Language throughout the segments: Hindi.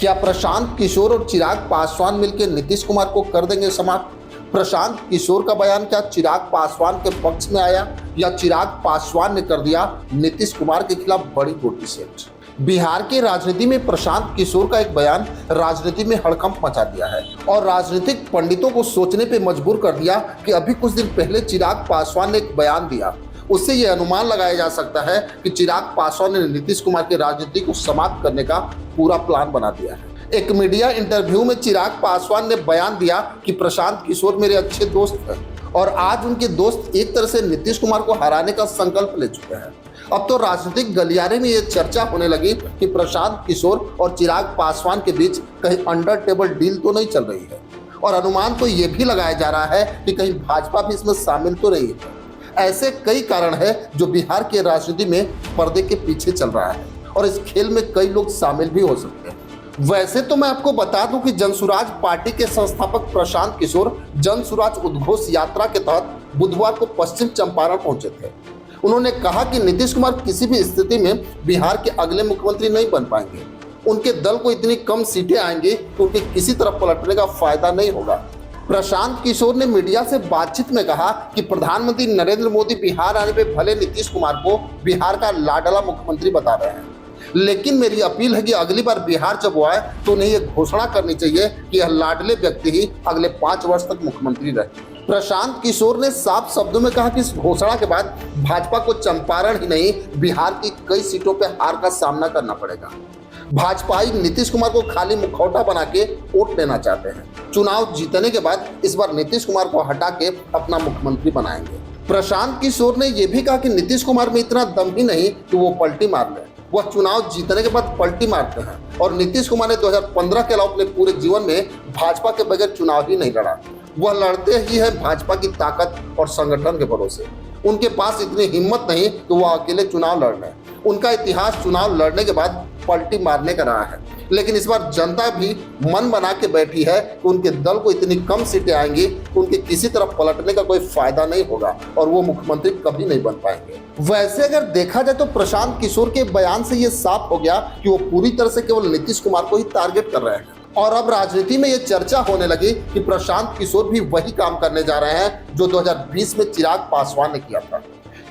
क्या प्रशांत किशोर और चिराग पासवान मिलकर नीतीश कुमार को कर देंगे समाप्त? प्रशांत किशोर का बयान क्या चिराग पासवान के पक्ष में आया या चिराग पासवान ने कर दिया नीतीश कुमार के खिलाफ बड़ी गोटी सेट? बिहार की राजनीति में प्रशांत किशोर का एक बयान राजनीति में हड़कंप मचा दिया है और राजनीतिक पंडितों को सोचने पे मजबूर कर दिया कि अभी कुछ दिन पहले चिराग पासवान ने एक बयान दिया, उससे यह अनुमान लगाया जा सकता है कि चिराग पासवान ने नीतीश कुमार की राजनीति को समाप्त करने का पूरा प्लान बना दिया है। एक मीडिया इंटरव्यू में चिराग पासवान ने बयान दिया कि प्रशांत किशोर मेरे अच्छे दोस्त हैं और आज उनके दोस्त एक तरह से नीतीश कुमार को हराने का संकल्प ले चुके हैं। अब तो राजनीतिक गलियारे में यह चर्चा होने लगी कि प्रशांत किशोर और चिराग पासवान के बीच कहीं अंडर टेबल डील तो नहीं चल रही है और अनुमान तो यह भी लगाया जा रहा है कि कहीं भाजपा भी इसमें शामिल तो नहीं है। ऐसे कई कारण है जो बिहार की राजनीति में पर्दे के पीछे चल रहा है और इस खेल में कई लोग शामिल भी हो सकते हैं। वैसे तो मैं आपको बता दूं कि जनसुराज पार्टी के संस्थापक प्रशांत किशोर जनसुराज उद्घोष यात्रा के तहत बुधवार को पश्चिम चंपारण पहुंचे थे। उन्होंने कहा कि नीतीश कुमार किसी भी स्थिति में बिहार के अगले मुख्यमंत्री नहीं बन पाएंगे। उनके दल को इतनी कम सीटें आएंगी कि उनके किसी तरह पलटने का फायदा नहीं होगा। प्रशांत किशोर ने मीडिया से बातचीत में कहा कि प्रधानमंत्री नरेंद्र मोदी बिहार आने पे भले नीतीश कुमार को बिहार का लाडला मुख्यमंत्री बता रहे हैं, लेकिन मेरी अपील है कि अगली बार बिहार जब वो आए तो उन्हें यह घोषणा करनी चाहिए कि यह लाडले व्यक्ति ही अगले 5 वर्ष तक मुख्यमंत्री रहे। प्रशांत किशोर ने साफ शब्दों में कहा कि इस घोषणा के बाद भाजपा को चंपारण ही नहीं बिहार की कई सीटों पर हार का सामना करना पड़ेगा। भाजपाई नीतीश कुमार को खाली मुखौटा बना के वोट लेना चाहते हैं। चुनाव जीतने के बाद इस बार नीतीश कुमार को हटा के अपना मुख्यमंत्री बनाएंगे। प्रशांत किशोर ने यह भी कहा कि नीतीश कुमार में इतना दम ही नहीं कि वो पलटी मार ले। वह चुनाव जीतने के बाद पलटी मारते हैं और नीतीश कुमार ने 2015 के अलावा अपने पूरे जीवन में भाजपा के बगैर चुनाव ही नहीं लड़ा। वह लड़ते ही है भाजपा की ताकत और संगठन के भरोसे। उनके पास इतनी हिम्मत नहीं कि वह अकेले चुनाव लड़ लें। उनका इतिहास चुनाव लड़ने के बाद पलटी मारने का रहा है, लेकिन इस बार जनता भी मन बना के बैठी है कि उनके दल को इतनी कम सीटें आएंगी कि उनके किसी तरफ पलटने का कोई फायदा नहीं होगा और वो मुख्यमंत्री कभी नहीं बन पाएंगे। वैसे अगर देखा जाए तो प्रशांत किशोर के बयान से ये साफ हो गया कि वो पूरी तरह से केवल नीतीश कुमार को ही टारगेट कर रहे हैं और अब राजनीति में ये चर्चा होने लगी कि प्रशांत किशोर भी वही काम करने जा रहे हैं जो 2020 में चिराग पासवान ने किया था।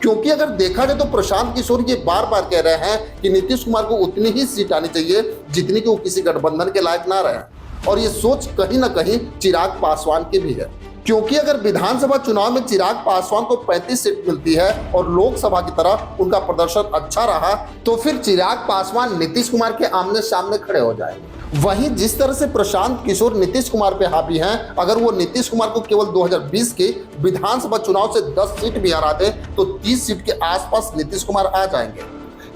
क्योंकि अगर देखा जाए तो प्रशांत किशोर ये बार बार कह रहे हैं कि नीतीश कुमार को उतनी ही सीट आनी चाहिए जितनी कि वो किसी गठबंधन के लायक ना रहे और ये सोच कहीं ना कहीं चिराग पासवान की भी है। क्योंकि अगर विधानसभा चुनाव में चिराग पासवान को 35 सीट मिलती है और लोकसभा की तरह उनका प्रदर्शन अच्छा रहा तो फिर चिराग पासवान नीतीश कुमार के आमने सामने खड़े हो जाएंगे। वहीं जिस तरह से प्रशांत किशोर नीतीश कुमार पे हावी हैं, अगर वो नीतीश कुमार को केवल 2020 के विधानसभा चुनाव से 10 सीट भी हरा दे तो 30 सीट के आसपास नीतीश कुमार आ जाएंगे।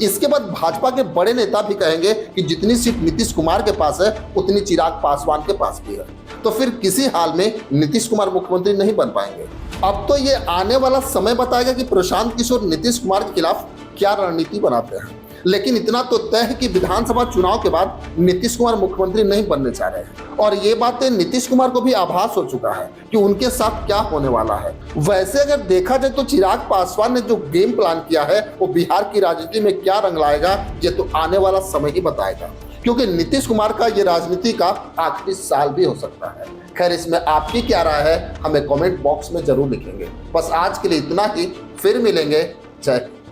इसके बाद भाजपा के बड़े नेता भी कहेंगे कि जितनी सीट नीतीश कुमार के पास है उतनी चिराग पासवान के पास भी है, तो फिर किसी हाल में नीतीश कुमार मुख्यमंत्री नहीं बन पाएंगे। अब तो ये आने वाला समय बताएगा कि प्रशांत किशोर नीतीश कुमार के खिलाफ क्या रणनीति बनाते हैं, लेकिन इतना तो तय है कि विधानसभा चुनाव के बाद नीतीश कुमार मुख्यमंत्री नहीं बनने जा रहे हैं और ये बातें नीतीश कुमार को भी आभास हो चुका है कि उनके साथ क्या होने वाला है। वैसे अगर देखा जाए तो चिराग पासवान ने जो गेम प्लान किया है वो बिहार की राजनीति में क्या रंग लाएगा ये तो आने वाला समय ही बताएगा, क्योंकि नीतीश कुमार का ये राजनीति का आखिरी साल भी हो सकता है। खैर, इसमें आपकी क्या राय है हमें कमेंट बॉक्स में जरूर लिखेंगे। बस आज के लिए इतना ही, फिर मिलेंगे। जय हिंद।